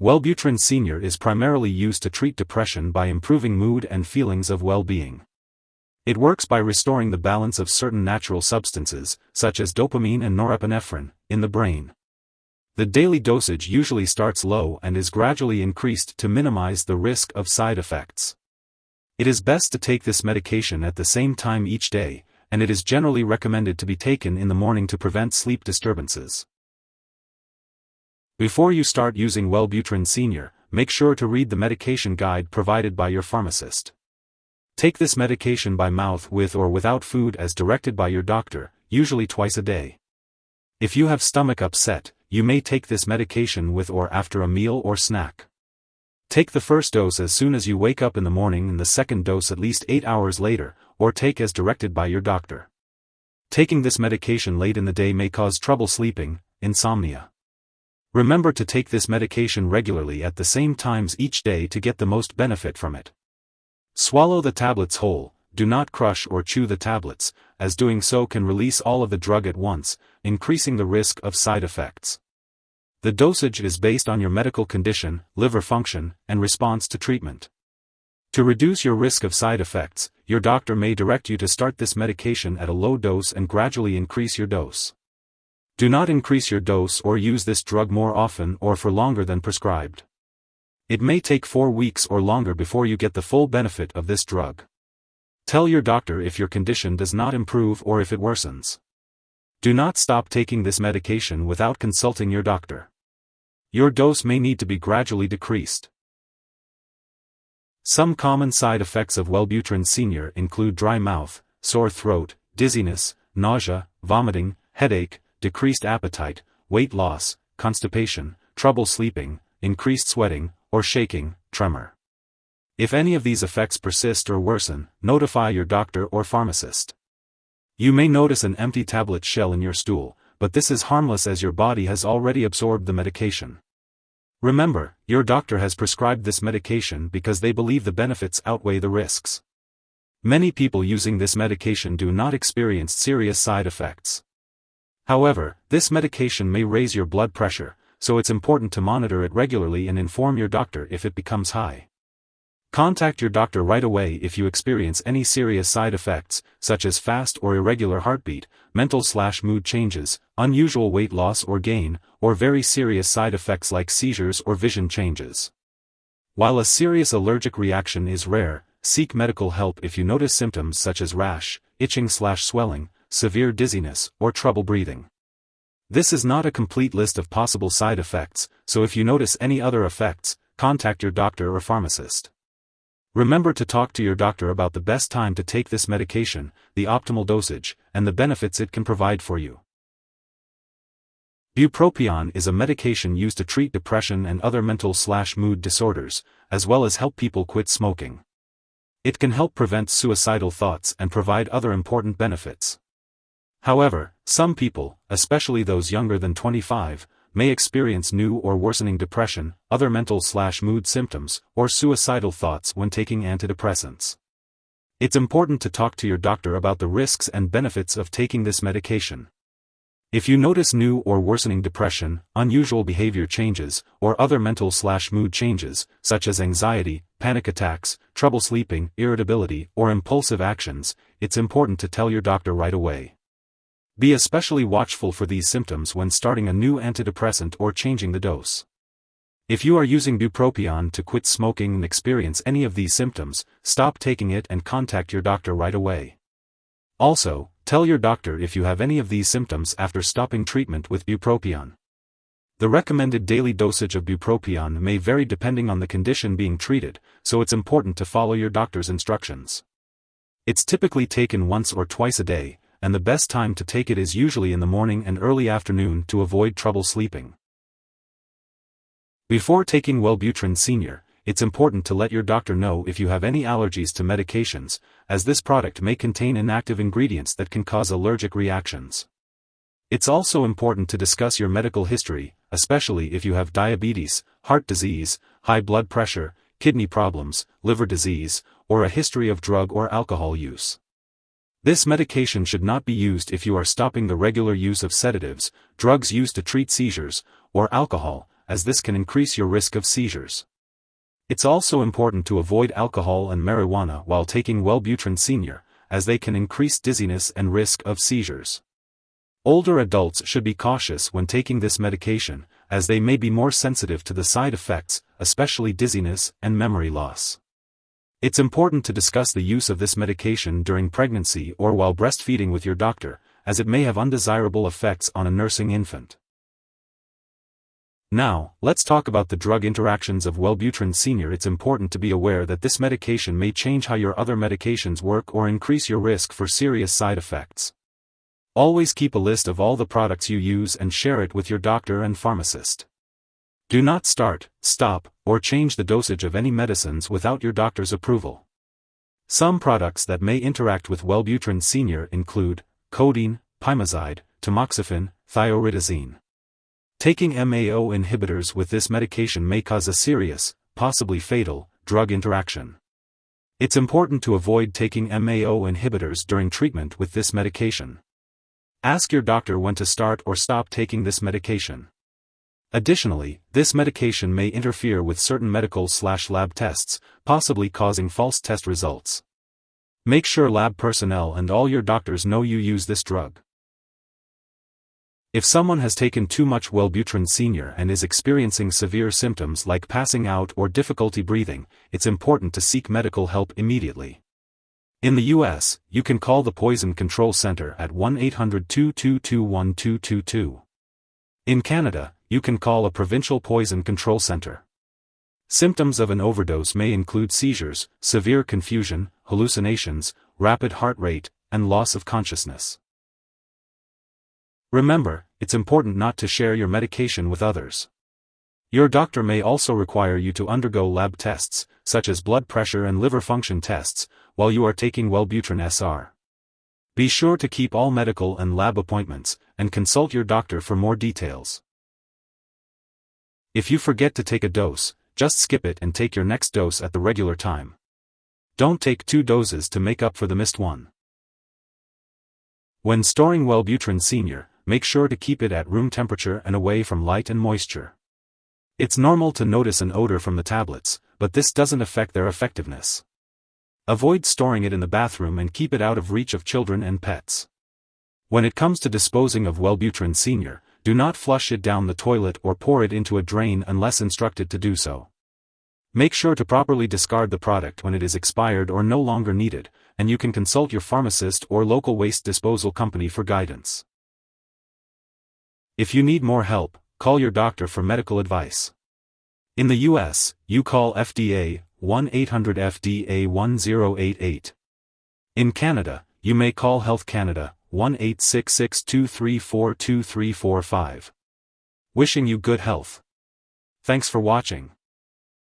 Wellbutrin Sr. is primarily used to treat depression by improving mood and feelings of well-being. It works by restoring the balance of certain natural substances, such as dopamine and norepinephrine, in the brain. The daily dosage usually starts low and is gradually increased to minimize the risk of side effects. It is best to take this medication at the same time each day, and it is generally recommended to be taken in the morning to prevent sleep disturbances. Before you start using Wellbutrin Sr., make sure to read the medication guide provided by your pharmacist. Take this medication by mouth with or without food as directed by your doctor, usually twice a day. If you have stomach upset, you may take this medication with or after a meal or snack. Take the first dose as soon as you wake up in the morning and the second dose at least 8 hours later, or take as directed by your doctor. Taking this medication late in the day may cause trouble sleeping, insomnia. Remember to take this medication regularly at the same times each day to get the most benefit from it. Swallow the tablets whole, do not crush or chew the tablets, as doing so can release all of the drug at once, increasing the risk of side effects. The dosage is based on your medical condition, liver function, and response to treatment. To reduce your risk of side effects, your doctor may direct you to start this medication at a low dose and gradually increase your dose. Do not increase your dose or use this drug more often or for longer than prescribed. It may take 4 weeks or longer before you get the full benefit of this drug. Tell your doctor if your condition does not improve or if it worsens. Do not stop taking this medication without consulting your doctor. Your dose may need to be gradually decreased. Some common side effects of Wellbutrin Sr. include dry mouth, sore throat, dizziness, nausea, vomiting, headache, decreased appetite, weight loss, constipation, trouble sleeping, increased sweating, or shaking, tremor. If any of these effects persist or worsen, notify your doctor or pharmacist. You may notice an empty tablet shell in your stool, but this is harmless as your body has already absorbed the medication. Remember, your doctor has prescribed this medication because they believe the benefits outweigh the risks. Many people using this medication do not experience serious side effects. However, this medication may raise your blood pressure, so it's important to monitor it regularly and inform your doctor if it becomes high. Contact your doctor right away if you experience any serious side effects, such as fast or irregular heartbeat, mental/mood changes, unusual weight loss or gain, or very serious side effects like seizures or vision changes. While a serious allergic reaction is rare, seek medical help if you notice symptoms such as rash, itching/swelling, severe dizziness, or trouble breathing. This is not a complete list of possible side effects, so if you notice any other effects, contact your doctor or pharmacist. Remember to talk to your doctor about the best time to take this medication, the optimal dosage, and the benefits it can provide for you. Bupropion is a medication used to treat depression and other mental/mood disorders, as well as help people quit smoking. It can help prevent suicidal thoughts and provide other important benefits. However, some people, especially those younger than 25, may experience new or worsening depression, other mental/mood symptoms, or suicidal thoughts when taking antidepressants. It's important to talk to your doctor about the risks and benefits of taking this medication. If you notice new or worsening depression, unusual behavior changes, or other mental/mood changes, such as anxiety, panic attacks, trouble sleeping, irritability, or impulsive actions, it's important to tell your doctor right away. Be especially watchful for these symptoms when starting a new antidepressant or changing the dose. If you are using bupropion to quit smoking and experience any of these symptoms, stop taking it and contact your doctor right away. Also, tell your doctor if you have any of these symptoms after stopping treatment with bupropion. The recommended daily dosage of bupropion may vary depending on the condition being treated, so it's important to follow your doctor's instructions. It's typically taken once or twice a day, and the best time to take it is usually in the morning and early afternoon to avoid trouble sleeping. Before taking Wellbutrin Sr., it's important to let your doctor know if you have any allergies to medications, as this product may contain inactive ingredients that can cause allergic reactions. It's also important to discuss your medical history, especially if you have diabetes, heart disease, high blood pressure, kidney problems, liver disease, or a history of drug or alcohol use. This medication should not be used if you are stopping the regular use of sedatives, drugs used to treat seizures, or alcohol, as this can increase your risk of seizures. It's also important to avoid alcohol and marijuana while taking Wellbutrin Sr, as they can increase dizziness and risk of seizures. Older adults should be cautious when taking this medication, as they may be more sensitive to the side effects, especially dizziness and memory loss. It's important to discuss the use of this medication during pregnancy or while breastfeeding with your doctor, as it may have undesirable effects on a nursing infant. Now, let's talk about the drug interactions of Wellbutrin Sr. It's important to be aware that this medication may change how your other medications work or increase your risk for serious side effects. Always keep a list of all the products you use and share it with your doctor and pharmacist. Do not start, stop, or change the dosage of any medicines without your doctor's approval. Some products that may interact with Wellbutrin Sr. include codeine, pimozide, tamoxifen, thioridazine. Taking MAO inhibitors with this medication may cause a serious, possibly fatal, drug interaction. It's important to avoid taking MAO inhibitors during treatment with this medication. Ask your doctor when to start or stop taking this medication. Additionally, this medication may interfere with certain medical/lab tests, possibly causing false test results. Make sure lab personnel and all your doctors know you use this drug. If someone has taken too much Wellbutrin Sr. and is experiencing severe symptoms like passing out or difficulty breathing, it's important to seek medical help immediately. In the US, you can call the Poison Control Center at 1-800-222-1222. In Canada, you can call a provincial poison control center. Symptoms of an overdose may include seizures, severe confusion, hallucinations, rapid heart rate, and loss of consciousness. Remember, it's important not to share your medication with others. Your doctor may also require you to undergo lab tests, such as blood pressure and liver function tests, while you are taking Wellbutrin Sr. Be sure to keep all medical and lab appointments, and consult your doctor for more details. If you forget to take a dose, just skip it and take your next dose at the regular time. Don't take 2 doses to make up for the missed one. When storing Wellbutrin Sr., make sure to keep it at room temperature and away from light and moisture. It's normal to notice an odor from the tablets, but this doesn't affect their effectiveness. Avoid storing it in the bathroom and keep it out of reach of children and pets. When it comes to disposing of Wellbutrin Sr., do not flush it down the toilet or pour it into a drain unless instructed to do so. Make sure to properly discard the product when it is expired or no longer needed, and you can consult your pharmacist or local waste disposal company for guidance. If you need more help, call your doctor for medical advice. In the US, you call FDA 1-800-FDA-1088. In Canada, you may call Health Canada 1-866-234-2345. Wishing you good health. Thanks for watching.